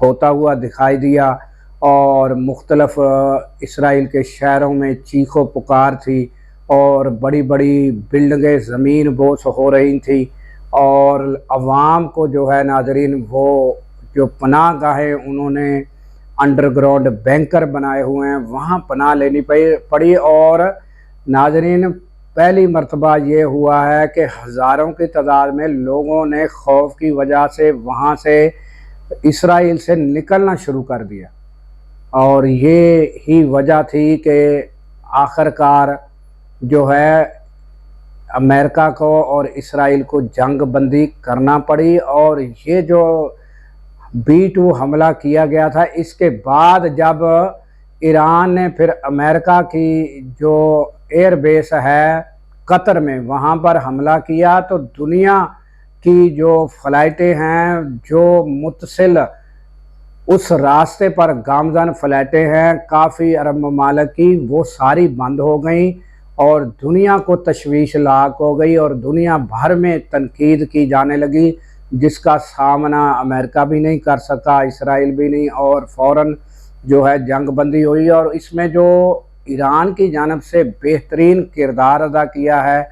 ہوتا ہوا دکھائی دیا اور مختلف اسرائیل کے شہروں میں چیخ و پکار تھی اور بڑی بڑی بلڈنگیں زمین بوس ہو رہی تھیں اور عوام کو جو ہے ناظرین وہ جو پناہ گاہیں انہوں نے انڈر گراؤنڈ بینکر بنائے ہوئے ہیں وہاں پناہ لینی پڑی اور ناظرین پہلی مرتبہ یہ ہوا ہے کہ ہزاروں کی تعداد میں لوگوں نے خوف کی وجہ سے وہاں سے اسرائیل سے نکلنا شروع کر دیا اور یہ ہی وجہ تھی کہ آخرکار جو ہے امریکہ کو اور اسرائیل کو جنگ بندی کرنا پڑی اور یہ جو B-2 حملہ کیا گیا تھا اس کے بعد جب ایران نے پھر امریکہ کی جو ایئر بیس ہے قطر میں وہاں پر حملہ کیا تو دنیا کی جو فلائٹیں ہیں جو متصل اس راستے پر گامزن فلائٹیں ہیں کافی عرب ممالک کی وہ ساری بند ہو گئیں اور دنیا کو تشویش لاحق ہو گئی اور دنیا بھر میں تنقید کی جانے لگی جس کا سامنا امریکہ بھی نہیں کر سکا اسرائیل بھی نہیں اور فوراً جو ہے جنگ بندی ہوئی اور اس میں جو ایران کی جانب سے بہترین کردار ادا کیا ہے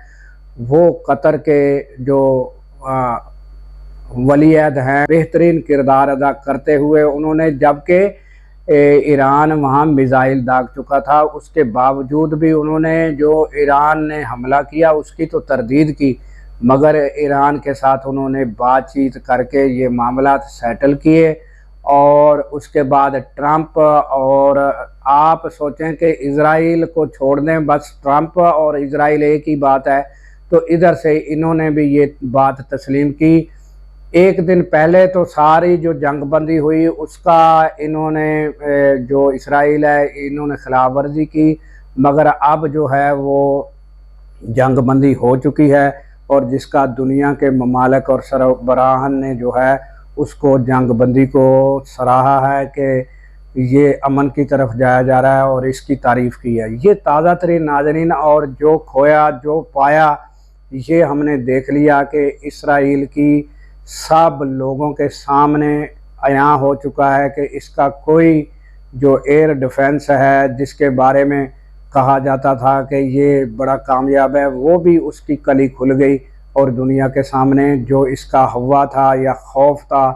وہ قطر کے جو ولی عہد ہیں بہترین کردار ادا کرتے ہوئے انہوں نے جبکہ ایران وہاں میزائل داغ چکا تھا اس کے باوجود بھی انہوں نے جو ایران نے حملہ کیا اس کی تو تردید کی مگر ایران کے ساتھ انہوں نے بات چیت کر کے یہ معاملات سیٹل کیے اور اس کے بعد ٹرمپ اور آپ سوچیں کہ اسرائیل کو چھوڑ دیں بس ٹرمپ اور اسرائیل ایک ہی بات ہے تو ادھر سے انہوں نے بھی یہ بات تسلیم کی ایک دن پہلے تو ساری جو جنگ بندی ہوئی اس کا انہوں نے جو اسرائیل ہے انہوں نے خلاف ورزی کی مگر اب جو ہے وہ جنگ بندی ہو چکی ہے اور جس کا دنیا کے ممالک اور سربراہان نے جو ہے اس کو جنگ بندی کو سراہا ہے کہ یہ امن کی طرف جایا جا رہا ہے اور اس کی تعریف کی ہے یہ تازہ ترین ناظرین اور جو کھویا جو پایا یہ ہم نے دیکھ لیا کہ اسرائیل کی سب لوگوں کے سامنے عیاں ہو چکا ہے کہ اس کا کوئی جو ایئر ڈیفنس ہے جس کے بارے میں کہا جاتا تھا کہ یہ بڑا کامیاب ہے وہ بھی اس کی کلی کھل گئی اور دنیا کے سامنے جو اس کا ہوا تھا یا خوف تھا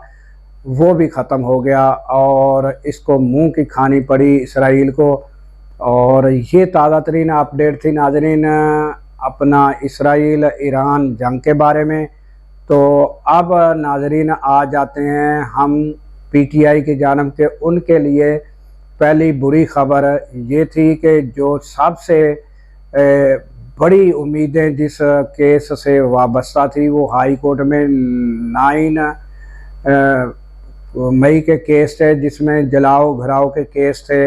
وہ بھی ختم ہو گیا اور اس کو منہ کی کھانی پڑی اسرائیل کو اور یہ تازہ ترین اپڈیٹ تھی ناظرین اپنا اسرائیل ایران جنگ کے بارے میں تو اب ناظرین آ جاتے ہیں ہم PTI کی جانب کے ان کے لیے پہلی بری خبر یہ تھی کہ جو سب سے بڑی امیدیں جس کیس سے وابستہ تھی وہ ہائی کورٹ میں 9 مئی کے کیس تھے جس میں جلاؤ گھراؤ کے کیس تھے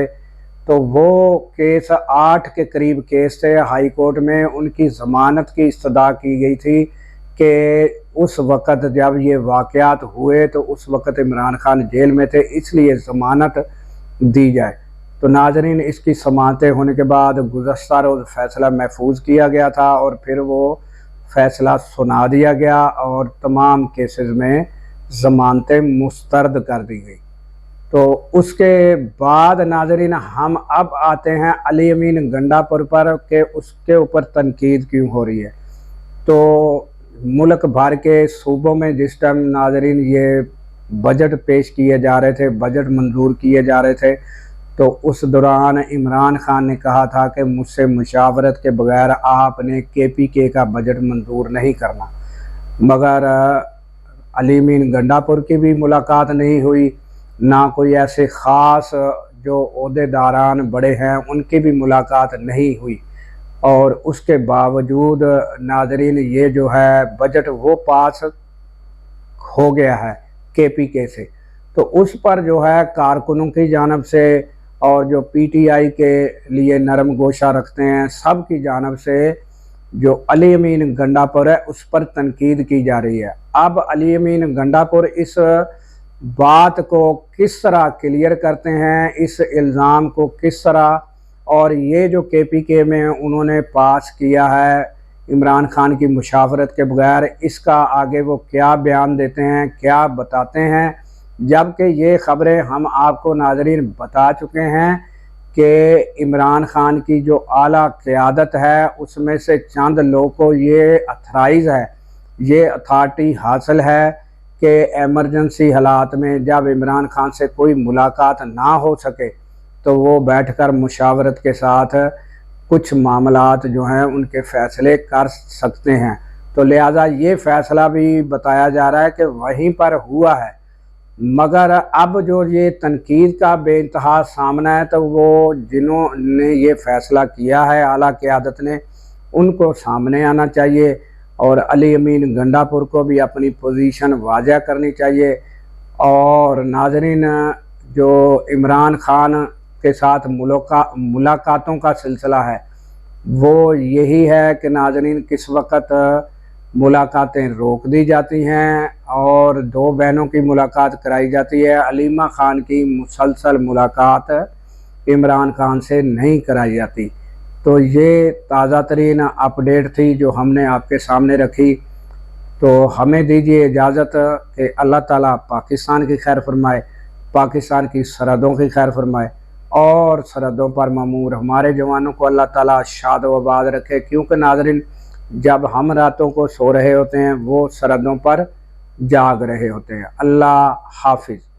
تو وہ کیس 8 کے قریب کیس تھے ہائی کورٹ میں ان کی ضمانت کی استدعا کی گئی تھی کہ اس وقت جب یہ واقعات ہوئے تو اس وقت عمران خان جیل میں تھے اس لیے ضمانت دی جائے تو ناظرین اس کی سماعتیں ہونے کے بعد گزشتہ روز فیصلہ محفوظ کیا گیا تھا اور پھر وہ فیصلہ سنا دیا گیا اور تمام کیسز میں ضمانتیں مسترد کر دی گئی تو اس کے بعد ناظرین ہم اب آتے ہیں علی امین گنڈاپور پر کہ اس کے اوپر تنقید کیوں ہو رہی ہے تو ملک بھر کے صوبوں میں جس ٹائم ناظرین یہ بجٹ پیش کیے جا رہے تھے بجٹ منظور کیے جا رہے تھے تو اس دوران عمران خان نے کہا تھا کہ مجھ سے مشاورت کے بغیر آپ نے KPK کا بجٹ منظور نہیں کرنا مگر علی امین گنڈاپور کی بھی ملاقات نہیں ہوئی نہ کوئی ایسے خاص جو عہدیداران بڑے ہیں ان کی بھی ملاقات نہیں ہوئی اور اس کے باوجود ناظرین یہ جو ہے بجٹ وہ پاس ہو گیا ہے KPK سے تو اس پر جو ہے کارکنوں کی جانب سے اور جو PTI کے لیے نرم گوشہ رکھتے ہیں سب کی جانب سے جو علی امین گنڈاپور ہے اس پر تنقید کی جا رہی ہے اب علی امین گنڈاپور اس بات کو کس طرح کلیئر کرتے ہیں اس الزام کو کس طرح اور یہ جو KPK میں انہوں نے پاس کیا ہے عمران خان کی مشاورت کے بغیر اس کا آگے وہ کیا بیان دیتے ہیں کیا بتاتے ہیں جبکہ یہ خبریں ہم آپ کو ناظرین بتا چکے ہیں کہ عمران خان کی جو اعلیٰ قیادت ہے اس میں سے چند لوگوں کو یہ اتھرائز ہے، یہ اتھارٹی حاصل ہے کہ ایمرجنسی حالات میں جب عمران خان سے کوئی ملاقات نہ ہو سکے تو وہ بیٹھ کر مشاورت کے ساتھ کچھ معاملات جو ہیں ان کے فیصلے کر سکتے ہیں۔ تو لہٰذا یہ فیصلہ بھی بتایا جا رہا ہے کہ وہیں پر ہوا ہے، مگر اب جو یہ تنقید کا بے انتہا سامنا ہے تو وہ جنہوں نے یہ فیصلہ کیا ہے اعلیٰ قیادت نے، ان کو سامنے آنا چاہیے اور علی امین گنڈا پور کو بھی اپنی پوزیشن واضح کرنی چاہیے۔ اور ناظرین، جو عمران خان کے ساتھ ملاقاتوں کا سلسلہ ہے وہ یہی ہے کہ ناظرین کس وقت ملاقاتیں روک دی جاتی ہیں اور دو بہنوں کی ملاقات کرائی جاتی ہے، علیمہ خان کی مسلسل ملاقات عمران خان سے نہیں کرائی جاتی۔ تو یہ تازہ ترین اپڈیٹ تھی جو ہم نے آپ کے سامنے رکھی۔ تو ہمیں دیجیے اجازت کہ اللہ تعالیٰ پاکستان کی خیر فرمائے، پاکستان کی سرحدوں کی خیر فرمائے اور سرحدوں پر مامور ہمارے جوانوں کو اللہ تعالیٰ شاد و آباد رکھے، کیونکہ ناظرین جب ہم راتوں کو سو رہے ہوتے ہیں وہ سرحدوں پر جاگ رہے ہوتے ہیں۔ اللہ حافظ۔